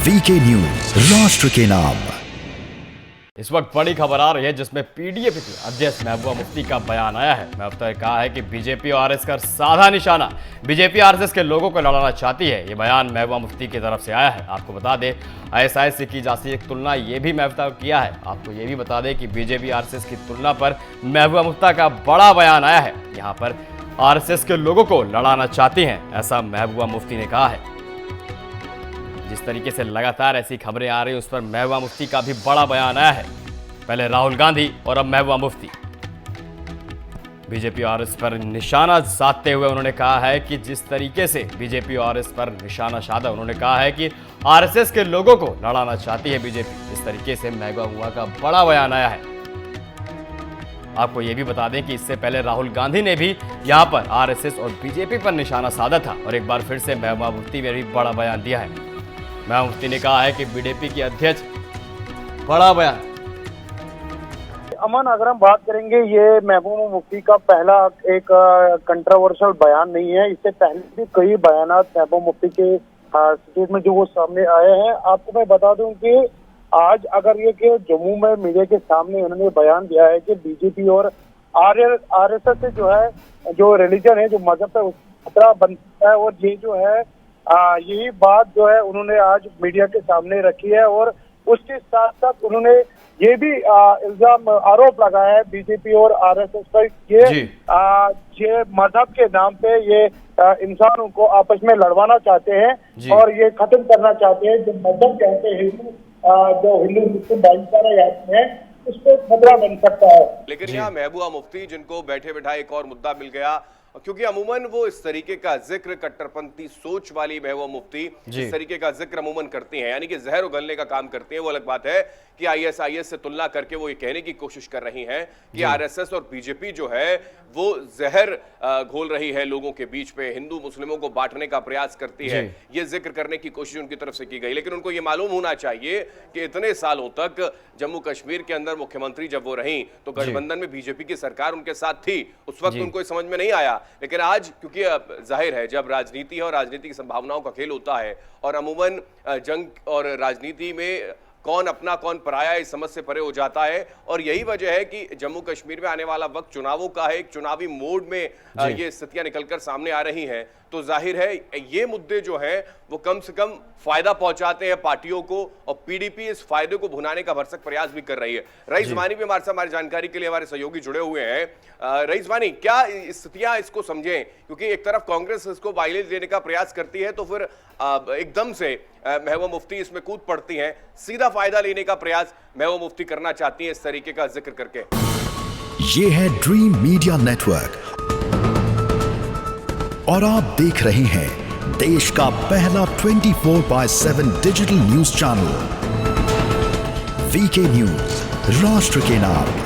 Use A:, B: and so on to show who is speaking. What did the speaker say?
A: VK news, राष्ट्र के नाम।
B: इस वक्त बड़ी खबर आ रही है जिसमें पीडीपी के अध्यक्ष महबूबा मुफ्ती का बयान आया है। महबूबा ने कहा है कि बीजेपी और आरएसएस का साधा निशाना बीजेपी आरएसएस के लोगों को लड़ाना चाहती है। ये बयान महबूबा मुफ्ती की तरफ से आया है। आपको बता दें, आईएसआई से की जाती एक तुलना ये भी महबूबा किया है। आपको ये भी बता दें कि बीजेपी आरएसएस की तुलना पर महबूबा मुफ्ती का बड़ा बयान आया है। यहाँ पर आरएसएस के लोगों को लड़ाना चाहती हैं, ऐसा महबूबा मुफ्ती ने कहा है। जिस तरीके से लगातार ऐसी खबरें आ रही हैं, उस पर महबूबा मुफ्ती का भी बड़ा बयान आया है। पहले राहुल गांधी और अब महबूबा मुफ्ती। बीजेपी और आरएसएस पर निशाना साधते हुए उन्होंने कहा है कि जिस तरीके से बीजेपी और आरएसएस पर निशाना साधा, उन्होंने कहा है कि आरएसएस के लोगों को लड़ाना चाहती है बीजेपी। इस तरीके से महबूबा का बड़ा बयान आया है। आपको यह भी बता दें कि इससे पहले राहुल गांधी ने भी यहां पर आरएसएस और बीजेपी पर निशाना साधा था और एक बार फिर से महबूबा मुफ्ती ने भी बड़ा बयान दिया है। महबूबा मुफ्ती ने कहा है कि बीजेपी की अध्यक्ष बड़ा बयान।
C: अमन, अगर हम बात करेंगे, ये महबूबा मुफ्ती का पहला एक कंट्रोवर्शियल बयान नहीं है। इससे पहले भी कई बयान महबूबा मुफ्ती के स्टेटमेंट जो वो सामने आए हैं। आपको मैं बता दूं कि आज अगर ये कि जम्मू में मीडिया के सामने उन्होंने बयान दिया है कि बीजेपी और आरएसएस से जो है, जो रिलीजन है, जो मजहब है, उसका खतरा बनता है। और ये जो है यही बात जो है उन्होंने आज मीडिया के सामने रखी है। और उसके साथ साथ उन्होंने ये भी इल्जाम आरोप लगाया है बीजेपी और आरएसएस पर, ये मजहब के नाम पे ये इंसानों को आपस में लड़वाना चाहते हैं और ये खत्म करना चाहते हैं। जो मजहब कहते हैं, जो हिंदू मुस्लिम भाईचारा जाते हैं, उसको खतरा बन सकता है।
D: लेकिन यहाँ महबूबा मुफ्ती, जिनको बैठे बैठाए एक और मुद्दा मिल गया, क्योंकि अमूमन वो इस तरीके का जिक्र, कट्टरपंथी सोच वाली महबूबा मुफ्ती इस तरीके का जिक्र अमूमन करती हैं, यानी कि जहर उगलने का काम करती हैं। वो अलग बात है कि आईएसआईएस से तुलना करके वो ये कहने की कोशिश कर रही हैं कि आरएसएस और बीजेपी जो है वो जहर घोल रही है लोगों के बीच पे, हिंदू मुस्लिमों को बांटने का प्रयास करती है। ये जिक्र करने की कोशिश उनकी तरफ से की गई। लेकिन उनको ये मालूम होना चाहिए कि इतने सालों तक जम्मू कश्मीर के अंदर मुख्यमंत्री जब वो रही तो गठबंधन में बीजेपी की सरकार उनके साथ थी। उस वक्त उनको समझ में नहीं आया। लेकिन आज क्योंकि जाहिर है, जब राजनीति है और राजनीति की संभावनाओं का खेल होता है और अमूमन जंग और राजनीति में कौन अपना कौन पराया इस समझ से परे हो जाता है। और यही वजह है कि जम्मू कश्मीर में आने वाला वक्त चुनावों का है, एक चुनावी मोड में ये स्थितियां निकलकर सामने आ रही हैं। तो जाहिर है ये मुद्दे जो हैं वो कम से कम फायदा पहुंचाते हैं पार्टियों को, और पीडीपी इस फायदे को भुनाने का भरसक प्रयास भी कर रही है। रईस वानी भी हमारे साथ, हमारी जानकारी के लिए हमारे सहयोगी जुड़े हुए हैं। रईस वानी, क्या स्थितियां इसको समझें, क्योंकि एक तरफ कांग्रेस इसको माइलेज देने का प्रयास करती है तो फिर एकदम से महबूबा मुफ्ती इसमें कूद पड़ती हैं, सीधा फायदा लेने का प्रयास महबूबा मुफ्ती करना चाहती है इस तरीके का जिक्र करके।
A: ये है ड्रीम मीडिया नेटवर्क और आप देख रहे हैं देश का पहला 24/7 digital news channel VK news, राष्ट्र के नाम।